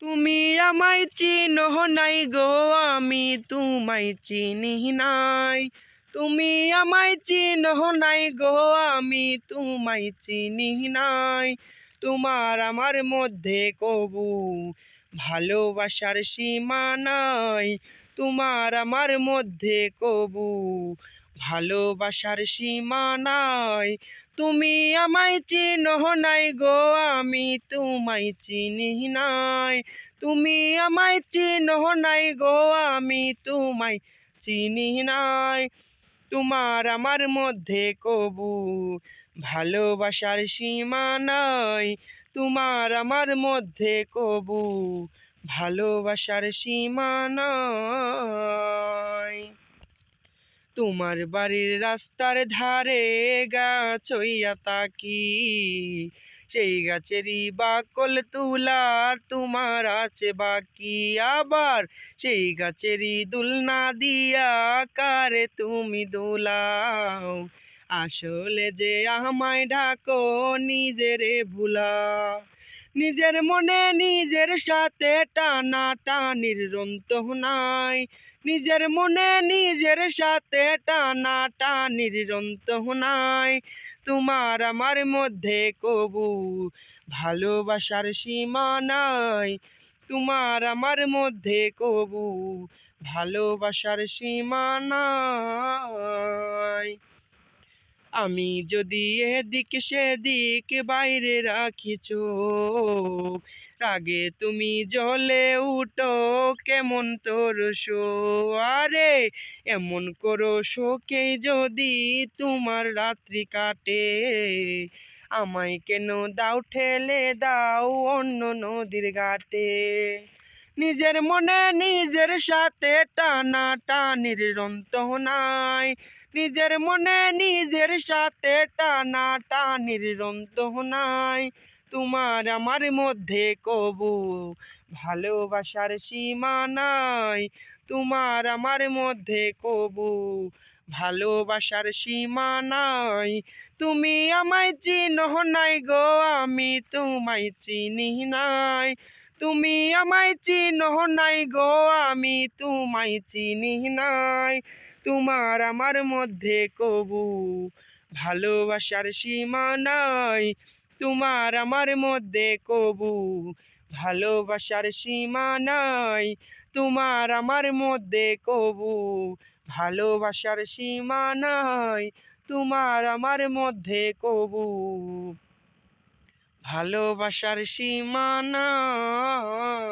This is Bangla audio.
তুমি আমায় চিনো নাই গো, আমি তোমায় চিনি নাই। তুমি আমায় চিনো নাই গো, আমি তোমায় চিনি নাই। তোমার আমার মধ্যে কবু ভালোবাসার সীমা নাই। তোমার আমার মধ্যে কবু ভালোবাসার সীমা নাই। তুমি আমায় চিনো নাই গো, আমি তোমায় চিনি নাই। তুমি আমায় চিনো নাই গো, আমি তোমায় চিনি নাই। তোমার আমার মধ্যে কবু ভালোবাসার সীমা নাই। তোমার আমার মধ্যে কবু ভালোবাসার সীমা নাই। তোমার বাড়ির রাস্তার ধারে গাছ হইয়া তাকি, সেই গাছেরই বাকল তুলার তোমার আছে বাকি। আবার সেই গাছেরই দুলনা দিয়া কারে তুমি দোলাও। আসলে যে আমায় ডাকো নিজেরে ভুলাও। নিজের মনে নিজের সাথে টানা টানির রন্ত নাই। নিজের মনে নিজের সাথে টানা টানির রন্ত নাই। তোমার আমার মধ্যে কবু ভালোবাসার সীমা নাই। তোমার আমার মধ্যে কবু ভালোবাসার সীমা নাই। আমি যদি এদিক সেদিক বাইরে রাখি চোখ, রাগে তুমি জ্বলে উঠো কেমন তোর শো। আরে এমন করো শোকে যদি তোমার রাত্রি কাটে, আমায় কেন দাও ঠেলে দাও অন্য নদীর ঘাটে। নিজের মনে নিজের সাথে টানা টানির রন্ত নাই। নিজের মনে নিজের সাথে টানা টানির রন্ত নাই। তোমার আমার মধ্যে কবু ভালোবাসার সীমা নাই। তোমার আমার মধ্যে কবু ভালোবাসার সীমা নাই। তুমি আমায় চিনো নাই গো, আমি তোমায় চিনি নাই। তুমি আমায় চিনো নাই গো, আমি তোমায় চিনি নাই। তোমার আমার মধ্যে কবু ভালোবাসার সীমা নাই। তোমার আমার মধ্যে কবু ভালোবাসার সীমা নাই। তোমার আমার মধ্যে কবু ভালোবাসার সীমা নাই। তোমার আমার মধ্যে কবু ভালোবাসার সীমা নাই।